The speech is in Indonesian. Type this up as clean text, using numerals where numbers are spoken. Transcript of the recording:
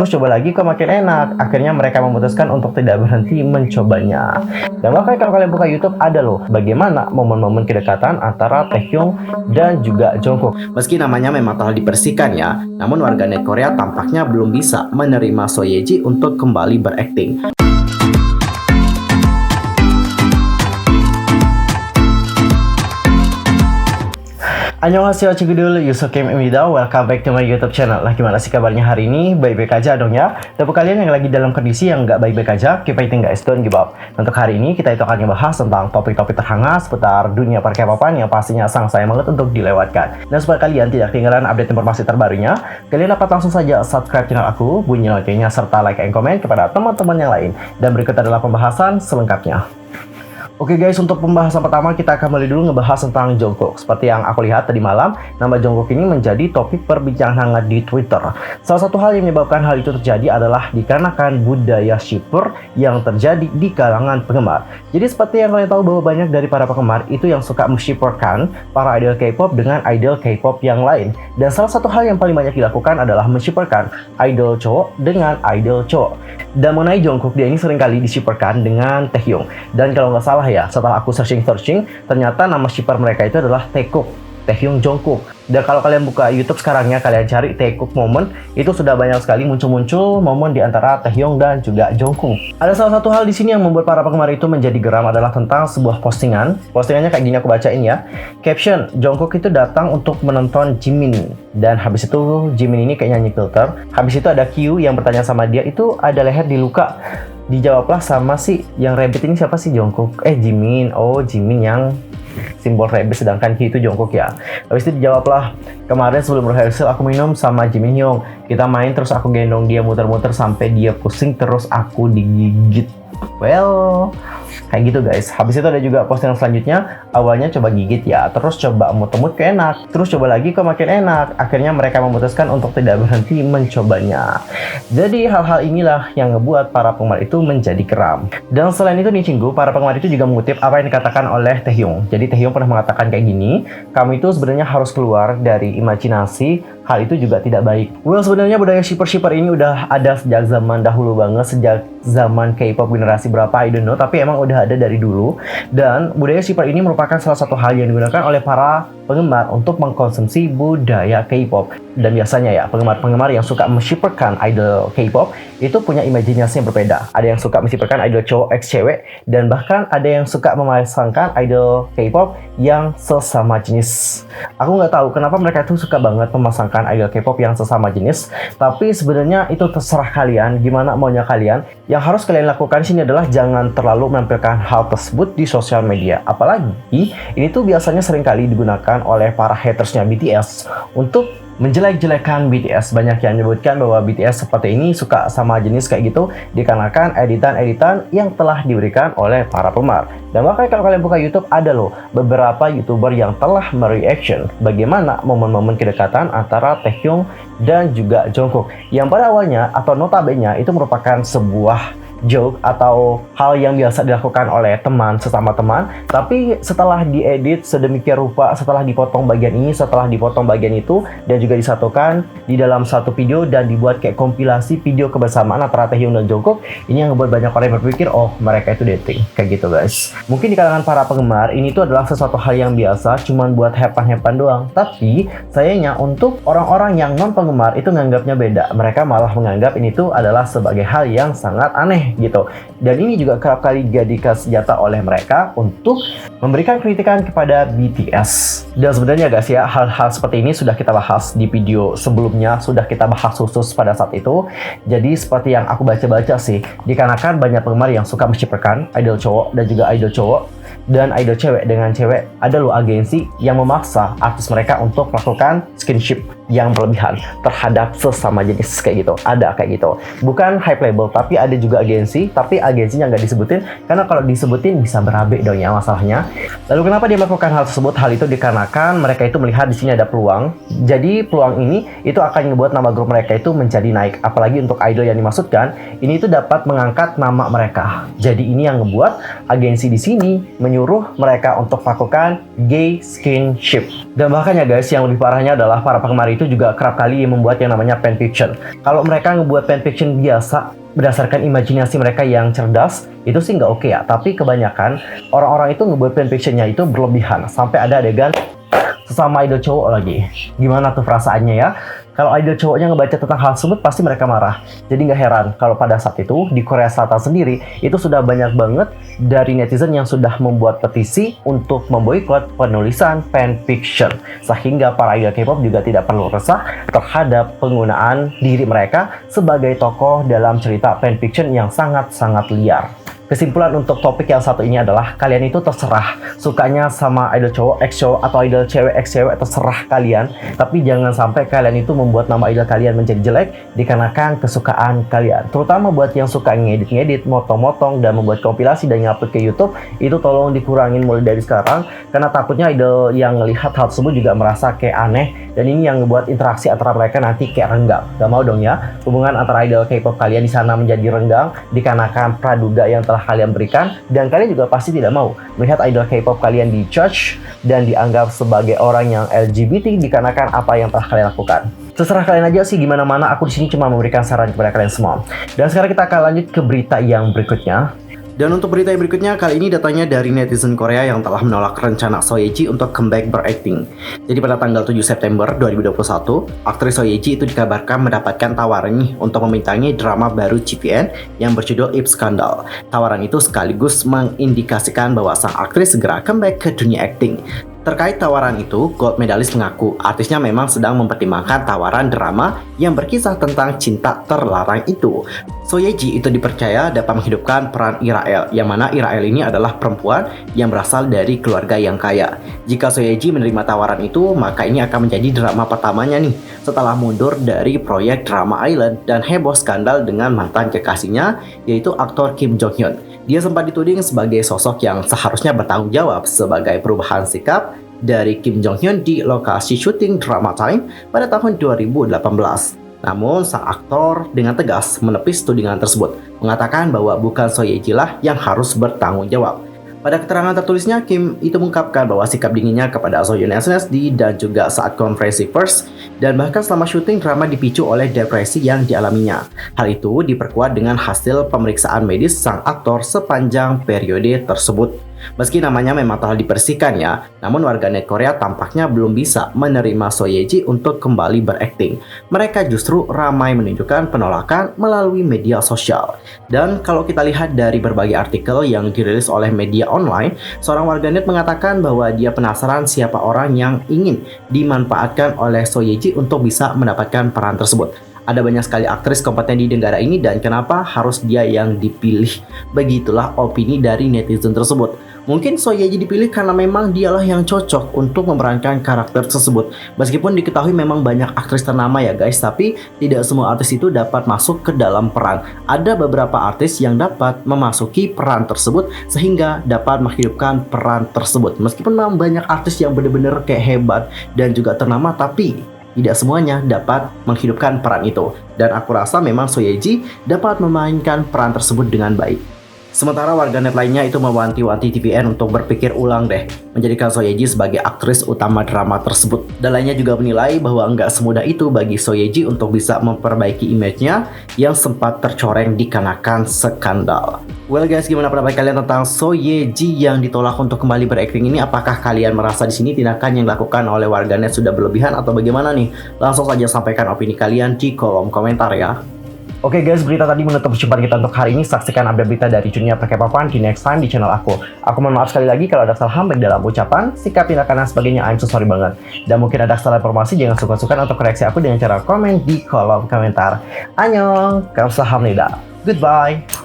Terus coba lagi kok makin enak. Akhirnya mereka memutuskan untuk tidak berhenti mencobanya. Dan bahkan kalau kalian buka YouTube ada loh bagaimana momen-momen kedekatan antara Taehyung dan juga Jungkook. Meski namanya memang telah dibersihkan ya, namun warganet Korea tampaknya belum bisa menerima So Ye Ji untuk kembali berakting. Annyeonghaseyo Cigudul, Yusokim Imida, welcome back to my YouTube channel. Lah gimana sih kabarnya hari ini? Baik-baik aja dong ya. Dan buat kalian yang lagi dalam kondisi yang nggak baik-baik aja, keep fighting guys, don't give up. Untuk hari ini kita itu akan ngebahas tentang topik-topik terhangat seputar dunia per K-popan yang pastinya sangat sayang banget untuk dilewatkan. Dan supaya kalian tidak ketinggalan update informasi terbarunya, kalian dapat langsung saja subscribe channel aku, bunyi loncengnya serta like and comment kepada teman-teman yang lain. Dan berikut adalah pembahasan selengkapnya. Oke guys, untuk pembahasan pertama kita akan mulai dulu ngebahas tentang Jungkook. Seperti yang aku lihat tadi malam, nama Jungkook ini menjadi topik perbincangan hangat di Twitter. Salah satu hal yang menyebabkan hal itu terjadi adalah dikarenakan budaya shipper yang terjadi di kalangan penggemar. Jadi seperti yang kalian tahu bahwa banyak dari para penggemar itu yang suka menshipperkan para idol K-pop dengan idol K-pop yang lain. Dan salah satu hal yang paling banyak dilakukan adalah menshipperkan idol cowok dengan idol cowok. Dan mengenai Jungkook, dia ini seringkali dishipperkan dengan Taehyung. Dan kalau nggak salah ya, setelah aku searching, ternyata nama shipper mereka itu adalah Taekook, Taehyung Jungkook. Dan kalau kalian buka YouTube sekarang ya, kalian cari Taekook moment, itu sudah banyak sekali muncul momen di antara Taehyung dan juga Jungkook. Ada salah satu hal di sini yang membuat para penggemar itu menjadi geram adalah tentang sebuah postingan. Postingannya kayak gini, aku bacain ya. Caption, Jungkook itu datang untuk menonton Jimin. Dan habis itu Jimin ini kayak nyanyi filter. Habis itu ada Q yang bertanya sama dia, itu ada leher di luka. Dijawablah sama si yang rabbit ini siapa sih? Jungkook. Jimin. Oh, Jimin yang simbol rabbit, sedangkan Q itu Jungkook ya. Habis itu dijawablah, kemarin sebelum rehearsal aku minum sama Jimin Hyung. Kita main terus aku gendong dia muter-muter sampai dia pusing terus aku digigit. Well, kayak gitu guys. Habis itu ada juga postingan selanjutnya. Awalnya coba gigit ya, terus coba emut-emut ke enak, terus coba lagi kok makin enak. Akhirnya mereka memutuskan untuk tidak berhenti mencobanya. Jadi hal-hal inilah yang ngebuat para penggemar itu menjadi geram. Dan selain itu nih Cinggu, para penggemar itu juga mengutip apa yang dikatakan oleh Taehyung. Jadi Taehyung pernah mengatakan kayak gini, kamu itu sebenarnya harus keluar dari imajinasi, hal itu juga tidak baik. Well, sebenarnya budaya shipper ini udah ada sejak zaman dahulu banget, sejak zaman K-pop generasi berapa I don't know, tapi emang udah ada dari dulu. Dan budaya shipper ini merupakan salah satu hal yang digunakan oleh para penggemar untuk mengkonsumsi budaya K-pop. Dan biasanya ya, penggemar-penggemar yang suka menshipperkan idol K-pop itu punya imajinasi yang berbeda. Ada yang suka menshipperkan idol cowok x cewek, dan bahkan ada yang suka memasangkan idol K-pop yang sesama jenis. Aku nggak tahu kenapa mereka itu suka banget memasangkan idol K-pop yang sesama jenis, tapi sebenarnya itu terserah kalian, gimana maunya kalian. Yang harus kalian lakukan di sini adalah jangan terlalu menampilkan hal tersebut di sosial media. Apalagi ini tuh biasanya seringkali digunakan oleh para hatersnya BTS untuk menjelek-jelekan BTS. Banyak yang menyebutkan bahwa BTS seperti ini suka sama jenis kayak gitu dikarenakan editan-editan yang telah diberikan oleh para penggemar. Dan bahkan kalau kalian buka YouTube ada loh beberapa YouTuber yang telah mereaction bagaimana momen-momen kedekatan antara Taehyung dan juga Jungkook yang pada awalnya atau notabene itu merupakan sebuah joke atau hal yang biasa dilakukan oleh teman sesama teman, tapi setelah diedit sedemikian rupa, setelah dipotong bagian ini, setelah dipotong bagian itu, dan juga disatukan di dalam satu video dan dibuat kayak kompilasi video kebersamaan antara Taehyung dan Jungkook, ini yang membuat banyak orang yang berpikir oh mereka itu dating kayak gitu guys. Mungkin di kalangan para penggemar ini tuh adalah sesuatu hal yang biasa, cuman buat hepan-hepan doang, tapi sayangnya untuk orang-orang yang non penggemar itu menganggapnya beda. Mereka malah menganggap ini tuh adalah sebagai hal yang sangat aneh gitu. Dan ini juga kerap kali dijadikan senjata oleh mereka untuk memberikan kritikan kepada BTS. Dan sebenarnya guys ya, hal-hal seperti ini sudah kita bahas di video sebelumnya, sudah kita bahas khusus pada saat itu. Jadi seperti yang aku baca-baca sih, dikarenakan banyak penggemar yang suka menshipperkan idol cowok dan juga idol cowok dan idol cewek dengan cewek, ada loh agensi yang memaksa artis mereka untuk melakukan skinship yang berlebihan terhadap sesama jenis kayak gitu. Ada kayak gitu. Bukan hype label, tapi ada juga agensi, tapi agensinya nggak disebutin karena kalau disebutin bisa berabe dong ya masalahnya. Lalu kenapa dia melakukan hal tersebut? Hal itu dikarenakan mereka itu melihat di sini ada peluang. Jadi peluang ini itu akan membuat nama grup mereka itu menjadi naik. Apalagi untuk idol yang dimaksudkan, ini itu dapat mengangkat nama mereka. Jadi ini yang membuat agensi di sini menyuruh mereka untuk melakukan gay skinship. Dan bahkan ya guys, yang lebih parahnya adalah para penggemar itu itu juga kerap kali membuat yang namanya fanfiction. Kalau mereka ngebuat fanfiction biasa berdasarkan imajinasi mereka yang cerdas, itu sih nggak oke ya. Tapi kebanyakan orang-orang itu ngebuat fanfictionnya itu berlebihan, sampai ada adegan sesama idol cowok lagi. Gimana tuh perasaannya ya? Kalau idol cowoknya ngebaca tentang hal tersebut, pasti mereka marah. Jadi nggak heran kalau pada saat itu di Korea Selatan sendiri itu sudah banyak banget dari netizen yang sudah membuat petisi untuk memboikot penulisan fanfiction, sehingga para idol K-pop juga tidak perlu resah terhadap penggunaan diri mereka sebagai tokoh dalam cerita fanfiction yang sangat-sangat liar. Kesimpulan untuk topik yang satu ini adalah kalian itu terserah sukanya sama idol cowok X cowok atau idol cewek X cewek, terserah kalian. Tapi jangan sampai kalian itu membuat nama idol kalian menjadi jelek dikarenakan kesukaan kalian. Terutama buat yang suka ngedit-ngedit, motong-motong, dan membuat kompilasi dan ngupload ke YouTube, itu tolong dikurangin mulai dari sekarang. Karena takutnya idol yang melihat hal tersebut juga merasa kayak aneh, dan ini yang ngebuat interaksi antara mereka nanti kayak renggang. Gak mau dong ya hubungan antara idol K-pop kalian di sana menjadi renggang dikarenakan praduga yang telah kalian berikan, dan kalian juga pasti tidak mau melihat idol K-pop kalian di-judge dan dianggap sebagai orang yang LGBT dikarenakan apa yang telah kalian lakukan. Terserah kalian aja sih gimana mana, aku di sini cuma memberikan saran kepada kalian semua. Dan sekarang kita akan lanjut ke berita yang berikutnya. Dan untuk berita yang berikutnya, kali ini datanya dari netizen Korea yang telah menolak rencana So Ye Ji untuk comeback berakting. Jadi pada tanggal 7 September 2021, aktris So Ye Ji itu dikabarkan mendapatkan tawaran nih untuk membintangi drama baru GVN yang berjudul Ip Scandal. Tawaran itu sekaligus mengindikasikan bahwa sang aktris segera comeback ke dunia akting. Terkait tawaran itu, gold medalis mengaku artisnya memang sedang mempertimbangkan tawaran drama yang berkisah tentang cinta terlarang itu. So Ye Ji itu dipercaya dapat menghidupkan peran Irael, yang mana Irael ini adalah perempuan yang berasal dari keluarga yang kaya. Jika So Ye Ji menerima tawaran itu, maka ini akan menjadi drama pertamanya nih, setelah mundur dari proyek Drama Island dan heboh skandal dengan mantan kekasihnya, yaitu aktor Kim Jong Hyun. Dia sempat dituding sebagai sosok yang seharusnya bertanggung jawab sebagai perubahan sikap dari Kim Jong Hyun di lokasi syuting Drama Time pada tahun 2018. Namun, sang aktor dengan tegas menepis tudingan tersebut, mengatakan bahwa bukan So Ye Ji lah yang harus bertanggung jawab. Pada keterangan tertulisnya, Kim itu mengungkapkan bahwa sikap dinginnya kepada Sohyun SNSD dan juga saat konferensi pers, dan bahkan selama syuting drama dipicu oleh depresi yang dialaminya. Hal itu diperkuat dengan hasil pemeriksaan medis sang aktor sepanjang periode tersebut. Meski namanya memang telah dibersihkan ya, namun warganet Korea tampaknya belum bisa menerima So Ye Ji untuk kembali berakting. Mereka justru ramai menunjukkan penolakan melalui media sosial. Dan kalau kita lihat dari berbagai artikel yang dirilis oleh media online, seorang warganet mengatakan bahwa dia penasaran siapa orang yang ingin dimanfaatkan oleh So Ye Ji untuk bisa mendapatkan peran tersebut. Ada banyak sekali aktris kompeten di negara ini dan kenapa harus dia yang dipilih? Begitulah opini dari netizen tersebut. Mungkin So Ye Ji dipilih karena memang dialah yang cocok untuk memerankan karakter tersebut. Meskipun diketahui memang banyak aktris ternama ya guys, tapi tidak semua artis itu dapat masuk ke dalam peran. Ada beberapa artis yang dapat memasuki peran tersebut sehingga dapat menghidupkan peran tersebut. Meskipun memang banyak artis yang benar-benar kayak hebat dan juga ternama, tapi tidak semuanya dapat menghidupkan peran itu. Dan aku rasa memang So Ye Ji dapat memainkan peran tersebut dengan baik. Sementara warganet lainnya itu mewanti-wanti TVN untuk berpikir ulang deh, menjadikan So Ye Ji sebagai aktris utama drama tersebut. Dan lainnya juga menilai bahwa nggak semudah itu bagi So Ye Ji untuk bisa memperbaiki image-nya yang sempat tercoreng dikarenakan skandal. Well guys, gimana pendapat kalian tentang So Ye Ji yang ditolak untuk kembali berakting ini? Apakah kalian merasa di sini tindakan yang dilakukan oleh warganet sudah berlebihan atau bagaimana nih? Langsung saja sampaikan opini kalian di kolom komentar ya. Oke guys, berita tadi menutup perjumpaan kita untuk hari ini. Saksikan update berita dari dunia perkepopan di next time di channel aku. Aku mohon maaf sekali lagi kalau ada salah baik dalam ucapan, sikap, tindakan, dan sebagainya. I'm so sorry banget. Dan mungkin ada salah informasi, jangan suka-suka untuk koreksi aku dengan cara komen di kolom komentar. Annyeong, kamsahamnida. Goodbye.